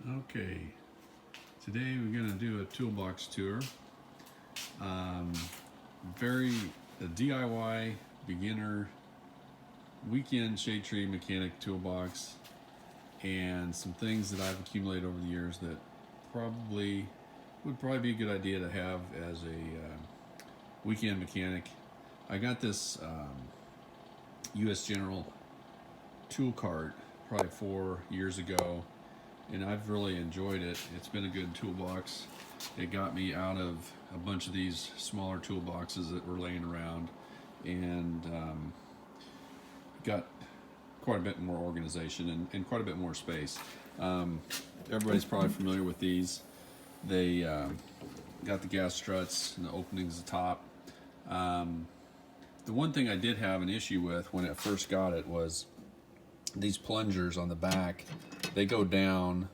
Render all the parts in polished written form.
Okay, today we're going to do a toolbox tour. Very a DIY beginner weekend shade tree mechanic toolbox, and some things that I've accumulated over the years that would probably be a good idea to have as a weekend mechanic. I got this U.S. General tool cart probably 4 years ago, and I've really enjoyed it. It's been a good toolbox. It got me out of a bunch of these smaller toolboxes that were laying around, and got quite a bit more organization and quite a bit more space. Everybody's probably familiar with these. They got the gas struts and the openings at the top. The one thing I did have an issue with when I first got it was these plungers on the back. They go down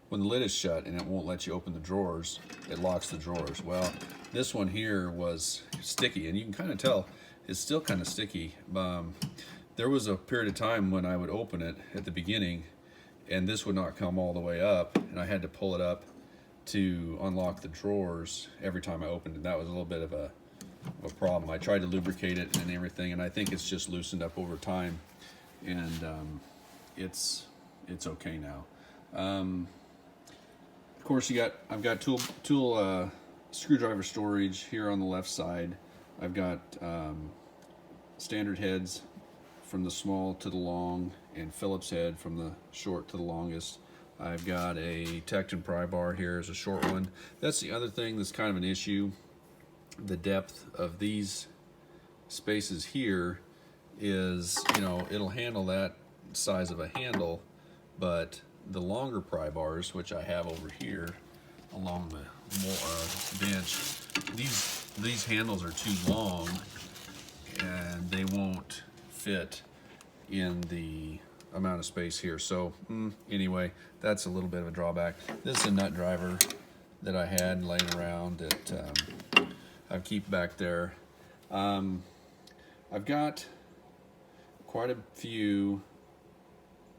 when the lid is shut and it won't let you open the drawers. It locks the drawers. Well, this one here was sticky, and you can kind of tell it's still kind of sticky. There was a period of time when I would open it at the beginning and this would not come all the way up, and I had to pull it up to unlock the drawers every time I opened it. That was a little bit of a problem. I tried to lubricate it and everything, and I think it's just loosened up over time, and it's okay now. Of course, I've got tool screwdriver storage here on the left side. I've got standard heads from the small to the long, and Phillips head from the short to the longest. I've got a Tecton pry bar here as a short one. That's the other thing that's kind of an issue. The depth of these spaces here is, it'll handle that size of a handle, but the longer pry bars, which I have over here along the bench, these handles are too long and they won't fit in the amount of space here. So anyway, that's a little bit of a drawback. This is a nut driver that I had laying around that I keep back there. I've got quite a few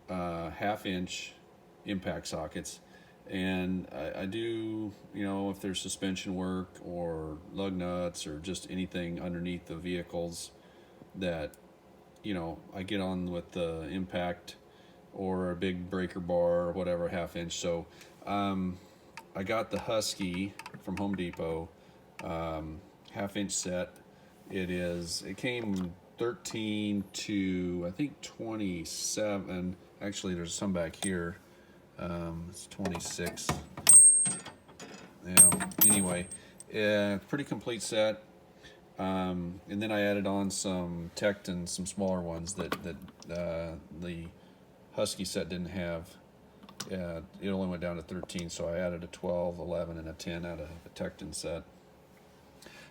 1/2-inch impact sockets, and I do, if there's suspension work or lug nuts or just anything underneath the vehicles that I get on with the impact or a big breaker bar or whatever, 1/2-inch. So I got the Husky from Home Depot 1/2-inch set. It came 13 to I think 27. Actually, there's some back here. It's 26. Anyway, pretty complete set. And then I added on some Tecton, some smaller ones that the Husky set didn't have. It only went down to 13, so I added a 12, 11, and a 10 out of the Tecton set.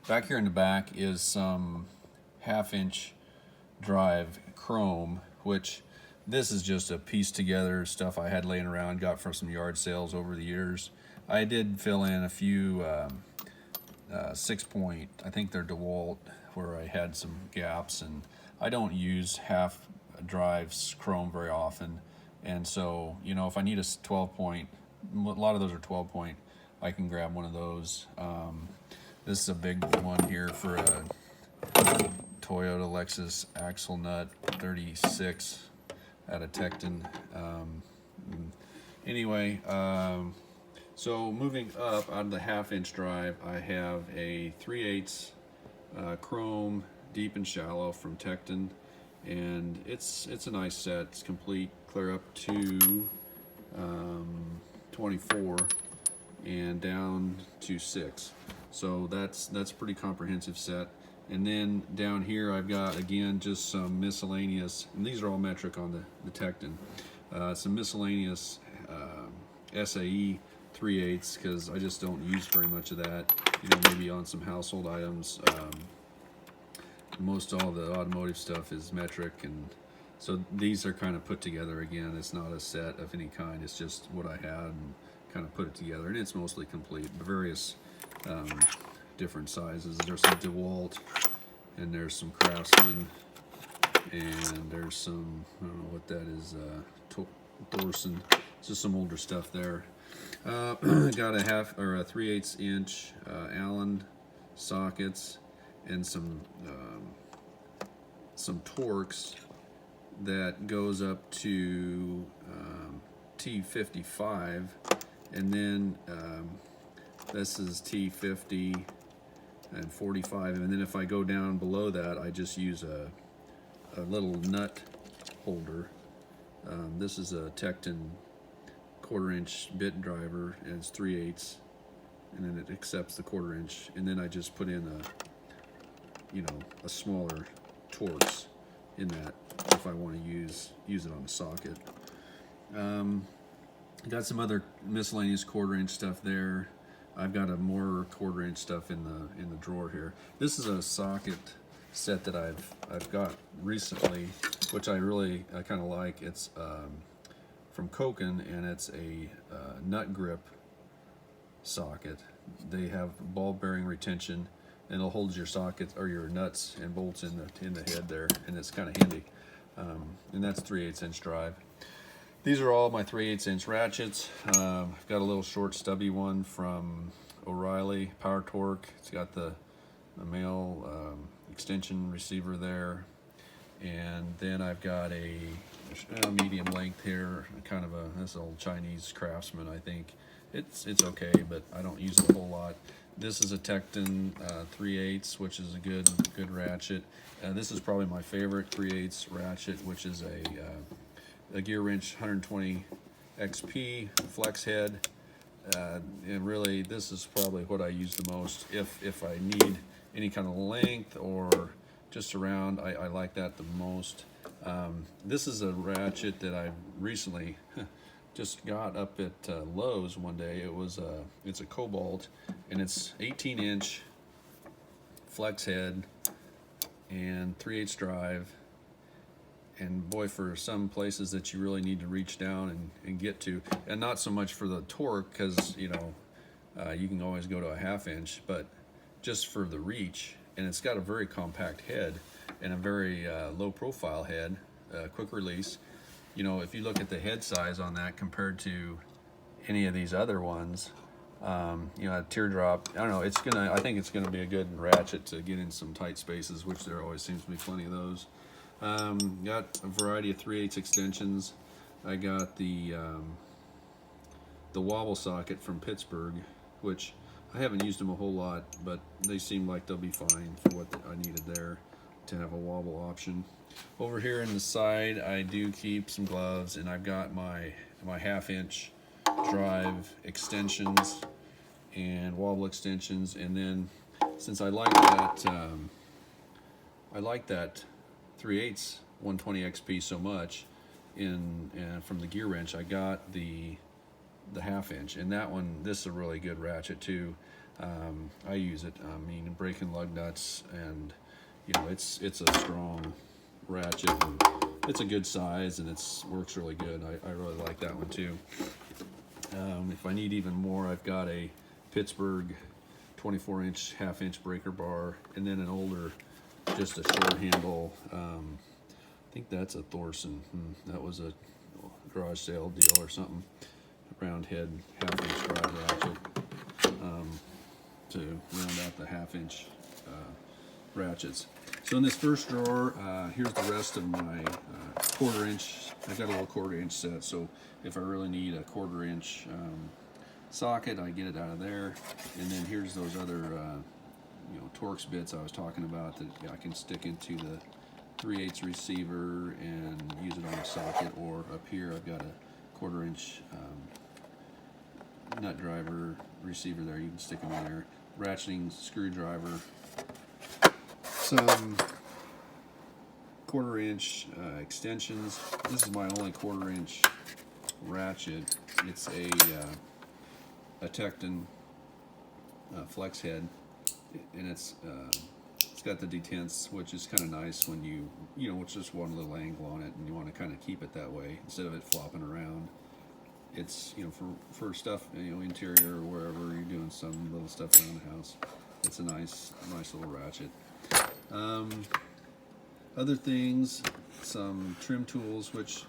Back here in the back is some 1/2-inch drive chrome, which this is just a piece together stuff I had laying around, got from some yard sales over the years. I did fill in a few 6-point, I think they're DeWalt, where I had some gaps, and I don't use half drives chrome very often, and so if I need a 12-point, a lot of those are 12-point, I can grab one of those. This is a big one here for a Toyota Lexus axle nut 36 out of Tecton. Anyway, so moving up out of the 1/2-inch drive, I have a 3/8 chrome deep and shallow from Tecton, and it's a nice set. It's complete, clear up to 24 and down to 6. So that's a pretty comprehensive set. And then down here I've got, again, just some miscellaneous, and these are all metric on the Tecton, some miscellaneous SAE 3/8, because I just don't use very much of that. Maybe on some household items. Most all the automotive stuff is metric, and so these are kind of put together again. It's not a set of any kind, it's just what I had and kind of put it together, and it's mostly complete. Various different sizes. There's some DeWalt, and there's some Craftsman, and there's some, I don't know what that is, Thorson, just some older stuff there. Got a half or a 3/8 inch Allen sockets and some Torx that goes up to T55, and then this is T50 and 45, and then if I go down below that, I just use a little nut holder. This is a Tecton 1/4 inch bit driver, and it's 3/8, and then it accepts the 1/4 inch, and then I just put in a smaller Torx in that if I want to use it on a socket. Got some other miscellaneous 1/4 inch stuff there. I've got a more 1/4 inch stuff in the drawer here. This is a socket set that I've got recently, which I kind of like. It's from Koken, and it's a nut grip socket. They have ball bearing retention, and it'll hold your sockets or your nuts and bolts in the head there, and it's kind of handy. And that's 3/8 inch drive. These are all my 3/8 inch ratchets. I've got a little short stubby one from O'Reilly Power Torque. It's got the male extension receiver there, and then I've got a medium length here, kind of this old Chinese Craftsman. I think it's okay, but I don't use it a whole lot. This is a Tecton 3/8, which is a good ratchet. This is probably my favorite 3/8 ratchet, which is a Gear Wrench 120 XP flex head. And really, this is probably what I use the most. If I need any kind of length or just around, I like that the most. This is a ratchet that I recently just got up at Lowe's one day. It's a Cobalt, and it's 18 inch flex head and 3/8 drive. And boy, for some places that you really need to reach down and get to, and not so much for the torque, because you can always go to a 1/2 inch, but just for the reach. And it's got a very compact head and a very low profile head, quick release. If you look at the head size on that compared to any of these other ones, a teardrop, I don't know, I think it's gonna be a good ratchet to get in some tight spaces, which there always seems to be plenty of those. Got a variety of 3/8 extensions. I got the wobble socket from Pittsburgh, which I haven't used them a whole lot, but they seem like they'll be fine for what I needed there to have a wobble option. Over here in the side, I do keep some gloves, and I've got my 1/2 inch drive extensions and wobble extensions. And then since I like that 3/8 120 XP so much from the Gear Wrench, I got the 1/2 inch, and this is a really good ratchet too. I use it, breaking lug nuts, and it's a strong ratchet, and it's a good size, and works really good. I really like that one too. If I need even more, I've got a Pittsburgh 24 inch 1/2 inch breaker bar, and then an older, just a short handle. I think that's a Thorson. That was a garage sale deal or something. Round head 1/2 inch drive ratchet to round out the 1/2 inch ratchets. So in this first drawer, here's the rest of my 1/4 inch. I've got a little 1/4 inch set, so if I really need a 1/4 inch socket, I get it out of there. And then here's those other Torx bits I was talking about that I can stick into the 3/8 receiver and use it on a socket, or up here I've got a 1/4 inch nut driver receiver there. You can stick them in there. Ratcheting screwdriver. Some 1/4 inch extensions. This is my only 1/4 inch ratchet. It's a Tecton flex head, and it's got the detents, which is kind of nice when it's just one little angle on it, and you want to kind of keep it that way instead of it flopping around. It's for stuff interior or wherever you're doing some little stuff around the house. It's a nice little ratchet. Other things, some trim tools, which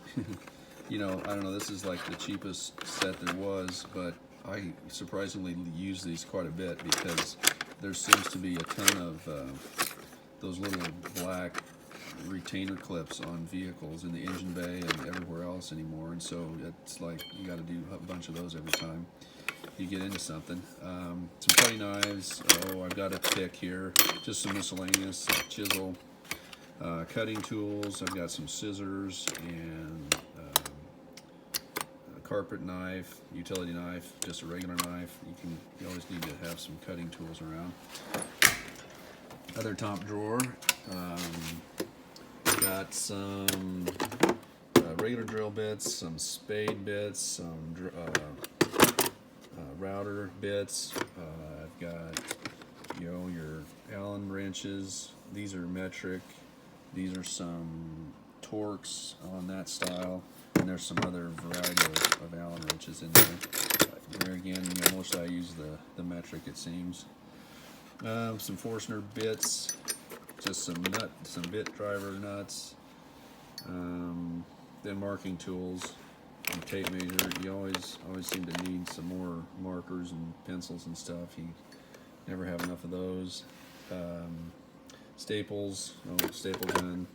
you know, I don't know, this is like the cheapest set there was, but I surprisingly use these quite a bit because there seems to be a ton of those little black retainer clips on vehicles in the engine bay and everywhere else anymore, and so it's like you got to do a bunch of those every time you get into something. Some cutting knives. Oh, I've got a pick here, just some miscellaneous chisel, cutting tools. I've got some scissors and a carpet knife, utility knife, just a regular knife. You always need to have some cutting tools around. Other top drawer. Got some regular drill bits, some spade bits, some router bits. I've got, you know, your Allen wrenches. These are metric. These are some Torx on that style, and there's some other variety of Allen wrenches in there. There again, you know, mostly I use the metric, it seems. Some Forstner bits, just some bit driver nuts, then marking tools, and tape measure. You always seem to need some more markers and pencils and stuff. You never have enough of those. Staples, staple gun,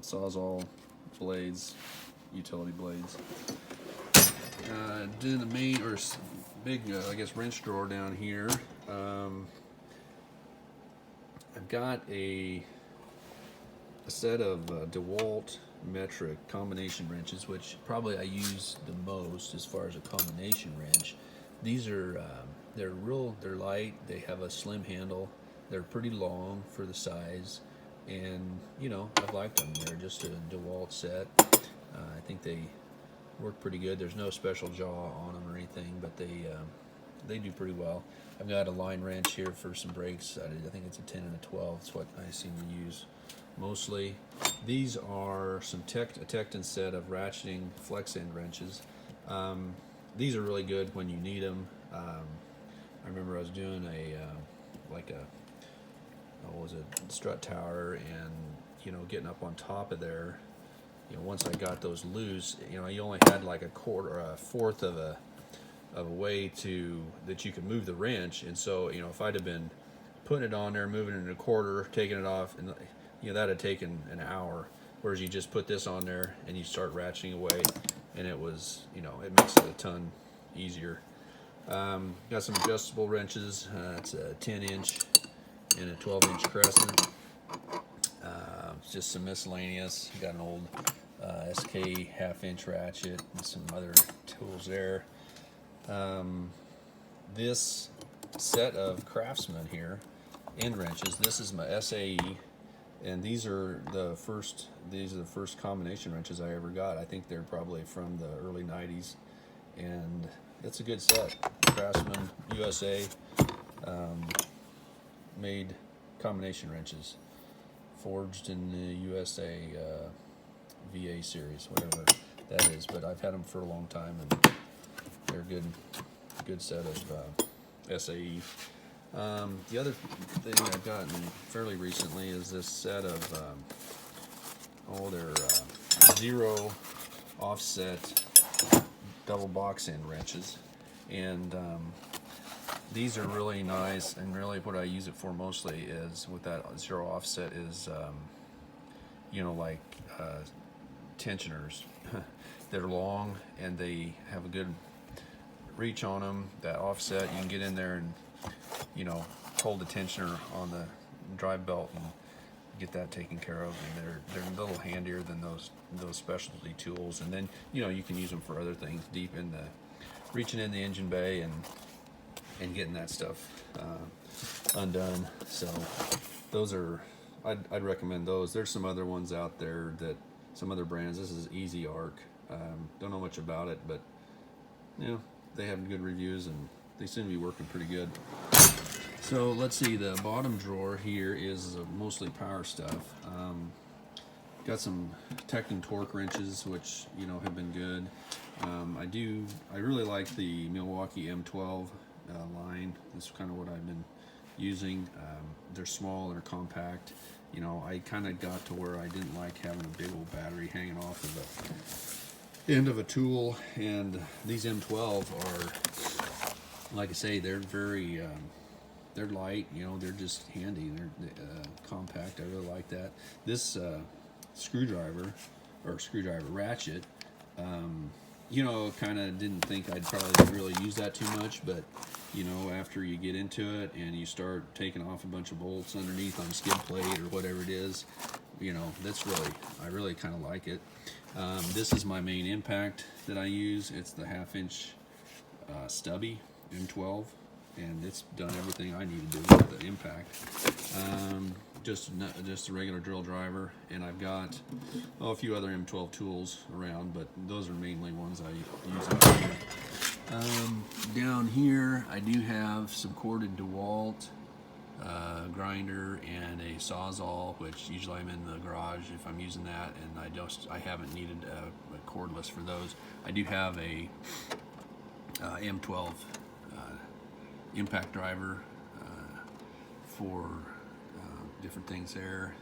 Sawzall blades, utility blades. Then the main or big, I guess, wrench drawer down here. I've got a set of DeWalt metric combination wrenches, which probably I use the most as far as a combination wrench. These are they're light. They have a slim handle. They're pretty long for the size, and you know, I've liked them. They're just a DeWalt set. I think they work pretty good. There's no special jaw on them or anything, but they do pretty well. I've got a line wrench here for some brakes. I think it's a 10 and a 12. It's what I seem to use mostly. These are some a Tecton set of ratcheting flex end wrenches. These are really good when you need them. I remember I was doing a strut tower, and you know, getting up on top of there. You know, once I got those loose, you know, you only had like a fourth of a way that you could move the wrench, and so, you know, if I'd have been putting it on there, moving it in a quarter, taking it off, and you know, that'd have taken an hour. Whereas you just put this on there and you start ratcheting away, and it was, you know, it makes it a ton easier. Got some adjustable wrenches. It's a 10-inch and a 12-inch crescent. Just some miscellaneous. Got an old SK half-inch ratchet and some other tools there. This set of Craftsman here, end wrenches. This is my SAE, and these are the first combination wrenches I ever got. I think they're probably from the early 90s, and it's a good set. Craftsman USA made combination wrenches, forged in the USA VA series, whatever that is. But I've had them for a long time, and they're a good set of SAE. The other thing I've gotten fairly recently is this set of their zero offset double box end wrenches, and these are really nice. And really, what I use it for mostly is with that zero offset is, you know, like tensioners. They're long and they have a good reach on them. That offset, you can get in there and, you know, hold the tensioner on the drive belt and get that taken care of. And they're a little handier than those specialty tools. And then, you know, you can use them for other things, deep in reaching in the engine bay and getting that stuff undone. So those are, I'd recommend those. There's some other ones out there, that some other brands. This is Easy Arc. Don't know much about it, but you know, they have good reviews and they seem to be working pretty good. So let's see, the bottom drawer here is mostly power stuff. Got some Tecton torque wrenches, which, you know, have been good. I really like the Milwaukee M12 line. That's kind of what I've been using. They're small, they're compact, You know, I kind of got to where I didn't like having a big old battery hanging off of the end of a tool, and these M12 are, like I say, they're very, they're light, you know, they're just handy, they're compact. I really like that. This screwdriver ratchet, you know, kind of didn't think I'd probably really use that too much, but you know, after you get into it and you start taking off a bunch of bolts underneath on skid plate or whatever it is, you know, that's really, I really kind of like it. This is my main impact that I use. It's the 1/2 inch stubby M12, and it's done everything I need to do with the impact. Just a regular drill driver, and I've got a few other M12 tools around, but those are mainly ones I use out here. Down here I do have some corded DeWalt grinder and a Sawzall, which usually I'm in the garage if I'm using that, and I haven't needed a cordless for those. I do have a M12 impact driver for different things there,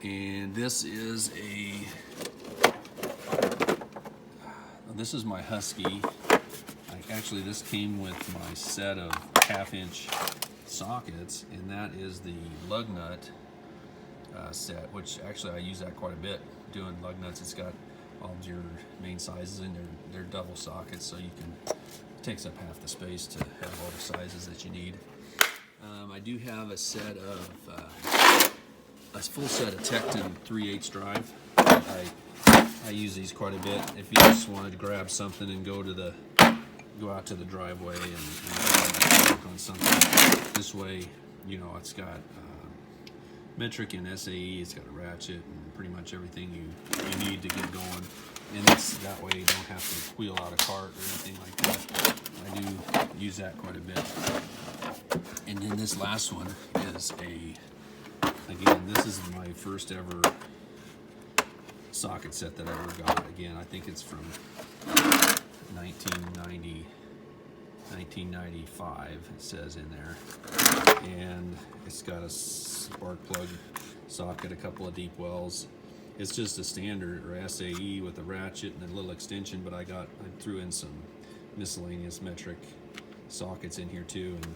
and this is my Husky. Actually, this came with my set of 1/2 inch sockets, and that is the lug nut set, which actually I use that quite a bit doing lug nuts. It's got all of your main sizes, and they're double sockets, so you can, it takes up half the space to have all the sizes that you need. I do have a set of a full set of Tecton 3/8 drive. I use these quite a bit. If you just wanted to grab something and go out to the driveway and work on something, this way, you know, it's got metric and SAE. It's got a ratchet and pretty much everything you need to get going. And that way you don't have to wheel out a cart or anything like that. I do use that quite a bit. And then this last one is again, this is my first ever socket set that I ever got. Again, I think it's from 1995, it says in there. And it's got a spark plug socket, a couple of deep wells. It's just a standard or SAE with a ratchet and a little extension, but I threw in some miscellaneous metric sockets in here too. And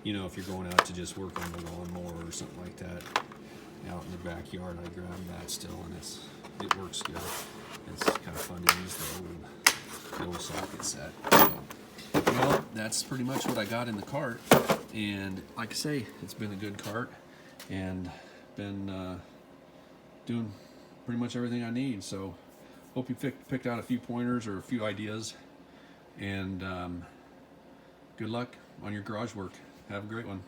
you know, if you're going out to just work on the lawnmower or something like that out in the backyard, I grab that still, and it works good. It's kind of fun to use the old socket set. So, well, that's pretty much what I got in the cart, and like I say, it's been a good cart and been doing pretty much everything I need. So hope you picked out a few pointers or a few ideas, and good luck on your garage work. Have a great one.